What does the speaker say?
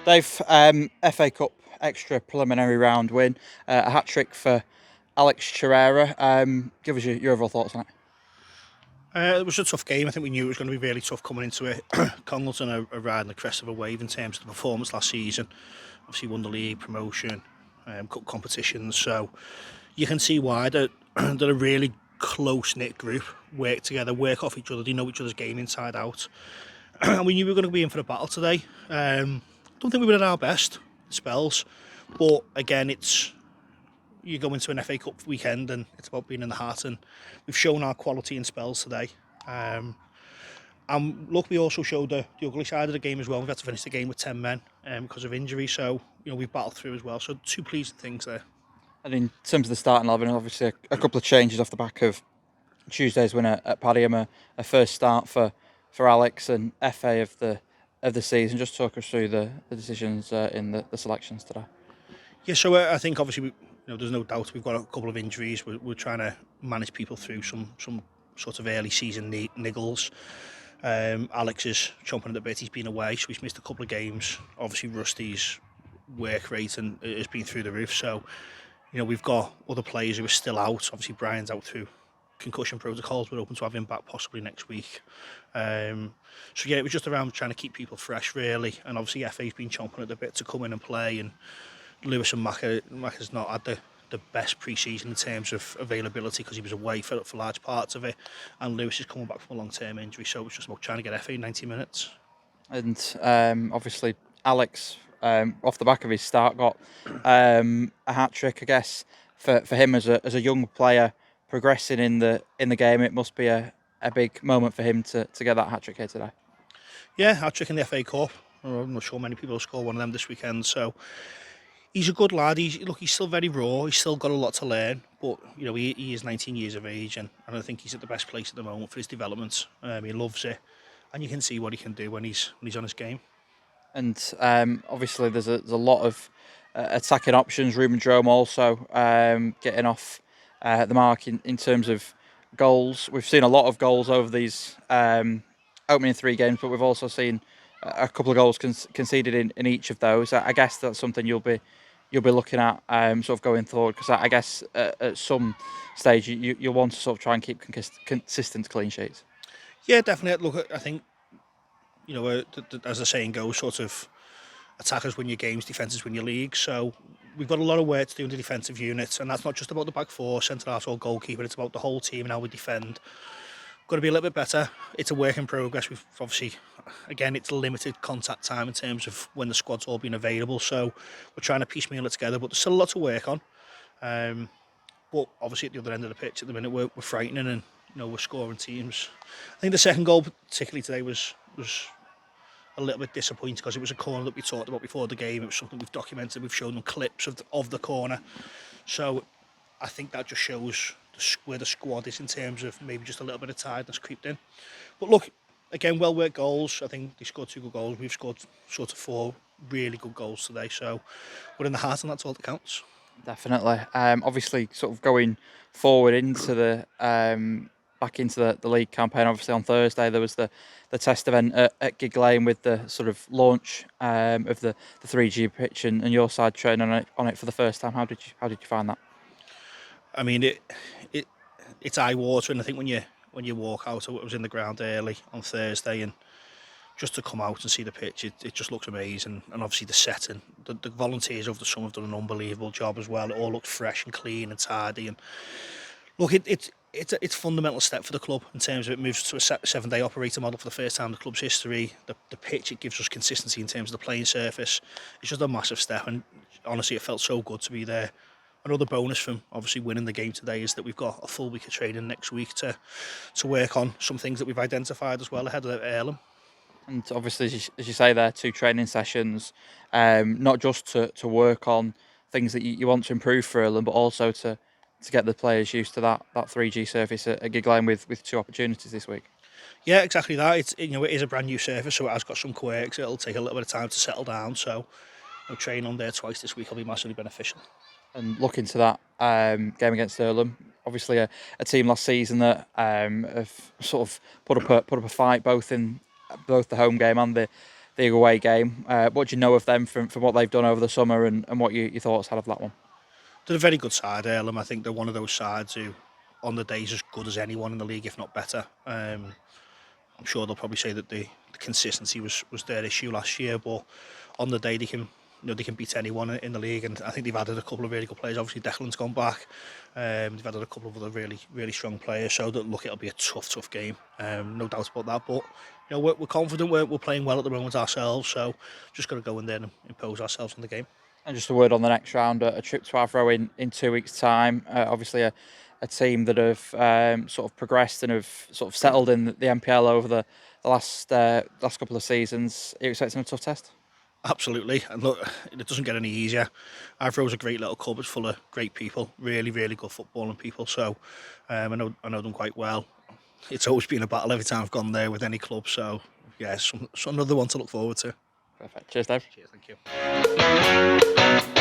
Dave, FA Cup extra preliminary round win, a hat-trick for Alex Chirera. Give us your overall thoughts on it. It was a tough game. I think we knew it was going to be really tough coming into it. Congleton are riding the crest of a wave in terms of the performance last season. Obviously won the league, promotion, cup competitions. So you can see why they're a really close-knit group, work together, work off each other. They know each other's game inside out. And we knew we were going to be in for a battle today. Don't think we were at our best spells. But again, you go into an FA Cup weekend and it's about being in the heart, and we've shown our quality in spells today. And look, we also showed the ugly side of the game as well. We've had to finish the game with 10 men because of injury, so we've battled through as well. So two pleasing things there. And in terms of the starting 11, obviously a couple of changes off the back of Tuesday's win at Padiham, a first start for Alex and FA of the season. Just talk us through the decisions in the selections today. Yeah, so I think obviously there's no doubt we've got a couple of injuries. We're trying to manage people through some sort of early season niggles. Alex is chomping at the bit. He's been away, so he's missed a couple of games. Obviously, Rusty's work rate has been through the roof. So, we've got other players who are still out. Obviously, Brian's out through concussion protocols. We're open to have him back possibly next week. So yeah, it was just around trying to keep people fresh, really. And obviously, FA's been chomping at the bit to come in and play. And Lewis and Macca's not had the best pre-season in terms of availability because he was away for large parts of it, and Lewis is coming back from a long-term injury, so it was just about trying to get FA 90 minutes. And obviously Alex, off the back of his start, got a hat-trick. I guess for him as a young player progressing in the game, it must be a big moment for him to get that hat-trick here today. Yeah, hat-trick in the FA Cup. I'm not sure many people will score one of them this weekend, so he's a good lad. He's still very raw. He's still got a lot to learn, but he is 19 years of age, and I think he's at the best place at the moment for his development. He loves it, and you can see what he can do when he's on his game. And obviously, there's a lot of attacking options. Ruben Drome also getting off the mark in terms of goals. We've seen a lot of goals over these opening three games, but we've also seen a couple of goals conceded in each of those. I guess that's something you'll be looking at sort of going forward, because I guess at some stage you'll want to sort of try and keep consistent clean sheets. Yeah, definitely. Look, I think as the saying goes, sort of attackers win your games, defences win your leagues. So we've got a lot of work to do in the defensive units, and that's not just about the back four, centre half or goalkeeper. It's about the whole team and how we defend. Got to be a little bit better. It's a work in progress. We've obviously, again, it's limited contact time in terms of when the squad's all been available. So we're trying to piecemeal it together, but there's still a lot to work on. But obviously at the other end of the pitch at the minute, we're frightening, and we're scoring teams. I think the second goal, particularly today, was a little bit disappointing because it was a corner that we talked about before the game. It was something we've documented. We've shown them clips of the corner. So I think that just shows where the squad is in terms of maybe just a little bit of tiredness creeped in. But look, again, well-worked goals. I think they scored 2 good goals. We've scored sort of 4 really good goals today. So we're in the heart, and that's all that counts. Definitely. Obviously, sort of going forward into back into the league campaign. Obviously, on Thursday there was the test event at Gig Lane with the sort of launch of the 3G pitch, and your side training on it for the first time. How did you find that? I mean, it's eye-watering. I think when you walk out, I was in the ground early on Thursday, and just to come out and see the pitch, it just looks amazing. And obviously the setting, the volunteers over the summer have done an unbelievable job as well. It all looked fresh and clean and tidy. And look, it's a fundamental step for the club in terms of it moves to a 7-day operator model for the first time in the club's history. The pitch, it gives us consistency in terms of the playing surface. It's just a massive step, and honestly, it felt so good to be there. Another bonus from obviously winning the game today is that we've got a full week of training next week to work on some things that we've identified as well ahead of Earlham. And obviously, as you say there, 2 training sessions, not just to work on things that you want to improve for Earlham, but also to get the players used to that 3G surface at Gig Lane with 2 opportunities this week. Yeah, exactly that. It is a brand new surface, so it has got some quirks. It'll take a little bit of time to settle down. So training on there twice this week will be massively beneficial. And looking to that game against Earlham, obviously a team last season that have sort of put up a fight both the home game and the the away game. What do you know of them from what they've done over the summer, and what your thoughts had of that one? They're a very good side, Earlham. I think they're one of those sides who, on the day, is as good as anyone in the league, if not better. I'm sure they'll probably say that the consistency was their issue last year, but on the day they can they can beat anyone in the league, and I think they've added a couple of really good players. Obviously Declan's gone back. They've added a couple of other really strong players, so that look, it'll be a tough game. No doubt about that. But we're confident. We're playing well at the moment ourselves, so just got to go in there and impose ourselves on the game. And just a word on the next round, a trip to Avro in 2 weeks' time. Obviously, a team that have sort of progressed and have sort of settled in the MPL over the last couple of seasons. Are you expecting a tough test? Absolutely, and look, it doesn't get any easier. Avro's a great little club. It's full of great people, really good footballing people. So I know them quite well. It's always been a battle every time I've gone there with any club. So yeah, it's another one to look forward to. Perfect. Cheers, Dave. Cheers, thank you.